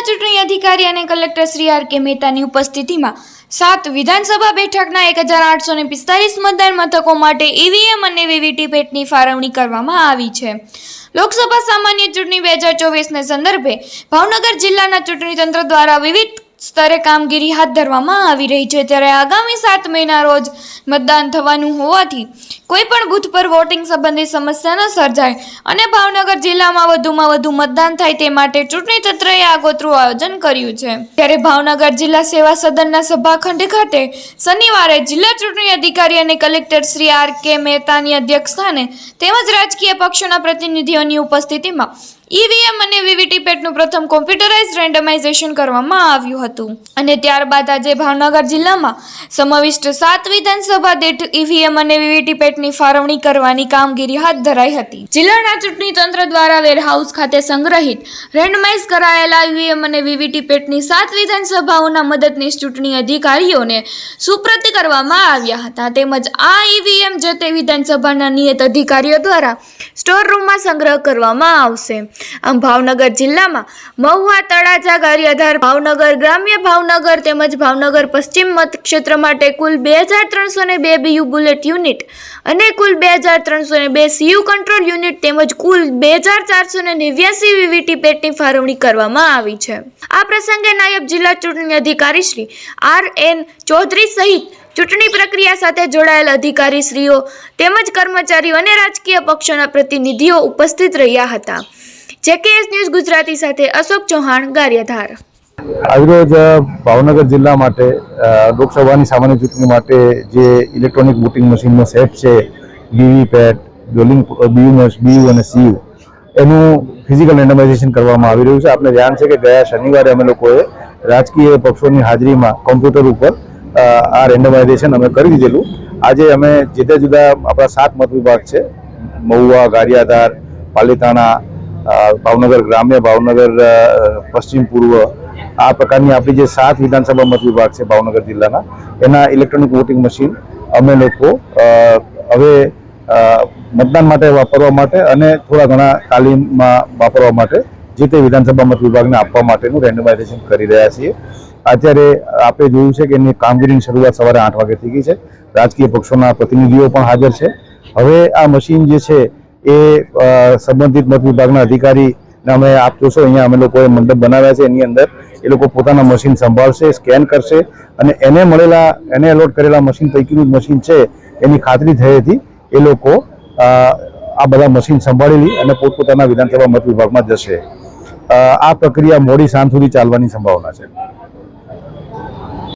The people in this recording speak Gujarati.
ચૂંટણી અધિકારી અને કલેક્ટર શ્રી આર.કે. મહેતાની ઉપસ્થિતિમાં 7 વિધાનસભા બેઠકના 1845 મતદાન મથકો માટે ઈવીએમ અને વીવીપેટની ફાળવણી કરવામાં આવી છે। લોકસભા સામાન્ય ચૂંટણી 2024ને સંદર્ભે ભાવનગર જિલ્લાના ચૂંટણી તંત્ર દ્વારા વિવિધ સ્તરે કામગીરી હાથ ધરવામાં આવી રહી છે। ત્યારે આગામી 7 મેના રોજ મતદાન થવાનું હોવાથી કોઈ પણ બૂથ પર વોટિંગ સંબંધી સમસ્યા ન સર્જાય અને ભાવનગર જિલ્લામાં વધુમાં વધુ મતદાન થાય તે માટે ચૂંટણી તંત્રએ આગોતરું આયોજન કર્યું છે। ત્યારે ભાવનગર જિલ્લા સેવા સદનના સભાખંડ ખાતે શનિવારે જિલ્લા ચૂંટણી અધિકારી અને કલેક્ટર શ્રી આર.કે. મહેતાની અધ્યક્ષસ્થાને તેમજ રાજકીય પક્ષોના પ્રતિનિધિઓની ઉપસ્થિતિમાં ઈવીએમ અને વીવીપેટનું પ્રથમ કોમ્પ્યુટરાઇઝ્ડ રેન્ડમાઇઝેશન કરવામાં આવ્યું હતું અને ત્યારબાદ આજે ભાવનગર જિલ્લામાં સમાવિષ્ટ 7 વિધાનસભા દીઠ ઈવીએમ અને વીવીપેટની ફાળવણી કરવાની કામગીરી હાથ ધરાઈ હતી। જિલ્લાના ચૂંટણી તંત્ર દ્વારા વેરહાઉસ ખાતે સંગ્રહિત રેન્ડમાઇઝ કરાયેલા ઈવીએમ અને વીવીપેટની 7 વિધાનસભાઓના મદદનીશ ચૂંટણી અધિકારીઓને સુપ્રત કરવામાં આવ્યા હતા તેમજ આ ઈવીએમ જે તે વિધાનસભાના નિયત અધિકારીઓ દ્વારા સ્ટોર રૂમમાં સંગ્રહ કરવામાં આવશે। આમ ભાવનગર જિલ્લામાં મહુવા, તળાજા, ગારિયાધાર, ભાવનગર ગ્રામ્ય, ભાવનગર તેમજ ભાવનગર પશ્ચિમ મતક્ષેત્ર માટે કુલ 2302 બીયુ બુલેટ યુનિટ અને કુલ 2302 સીયુ કંટ્રોલ યુનિટ તેમજ કુલ 2489 વીવીપેટની ફાળવણી કરવામાં આવી છે। આ પ્રસંગે નાયબ જિલ્લા ચૂંટણી અધિકારી શ્રી આર.એન. ચૌધરી સહિત ચૂંટણી પ્રક્રિયા સાથે જોડાયેલ અધિકારીશ્રીઓ તેમજ કર્મચારીઓ અને રાજકીય પક્ષોના પ્રતિનિધિઓ ઉપસ્થિત રહ્યા હતા। જેકેએસ ન્યૂઝ ગુજરાતી સાથે અશોક ચૌહાણ, ગારિયાધાર। આજરોજ ભાવનગર જિલ્લા માટે લોકસભાની સામાન્ય ચૂંટણી માટે જે ઇલેક્ટ્રોનિક વોટિંગ મશીનનો સેટ છે, વીવીપેટ, બીયુ અને સીયુ, એનું ફિઝિકલ રેન્ડમાઇઝેશન કરવામાં આવી રહ્યું છે। આપને ધ્યાન છે કે ગયા શનિવારે અમે લોકોએ રાજકીય પક્ષોની હાજરીમાં કોમ્પ્યુટર ઉપર આ રેન્ડમાઇઝેશન અમે કરી દીધેલું। આજે અમે જુદા જુદા આપણા 7 મત વિભાગ છે, મહુવા, ગારિયાધાર, પાલીતાણા, ભાવનગર ગ્રામ્ય, ભાવનગર પશ્ચિમ પૂર્વ, આ પ્રકારની આપણી જે 7 વિધાનસભા મત વિભાગ છે ભાવનગર જિલ્લાના, એના ઇલેક્ટ્રોનિક વોટિંગ મશીન અમે લોકો હવે મતદાન માટે વાપરવા માટે અને થોડા ઘણા તાલીમમાં વાપરવા માટે જે તે વિધાનસભા મત વિભાગને આપવા માટેનું રેન્ડમાઇઝેશન કરી રહ્યા છીએ। અત્યારે આપણે જોયું છે કે એની કામગીરીની શરૂઆત સવારે 8 વાગે થઈ ગઈ છે। રાજકીય પક્ષોના પ્રતિનિધિઓ પણ હાજર છે। હવે આ મશીન જે છે એ સંબંધિત મત વિભાગના અધિકારીને અમે આપ જોશો અહીંયા અમે લોકોએ મંડપ બનાવ્યા છે, એની અંદર એ લોકો પોતાના મશીન સંભાળશે, સ્કેન કરશે અને એને એલોટ કરેલા મશીન પૈકીનું જ મશીન છે એની ખાતરી થયેથી એ લોકો આ બધા મશીન સંભાળી અને પોતપોતાના વિધાનસભા મત વિભાગમાં જશે। આ પ્રક્રિયા મોડી સાંજ સુધી ચાલવાની સંભાવના છે।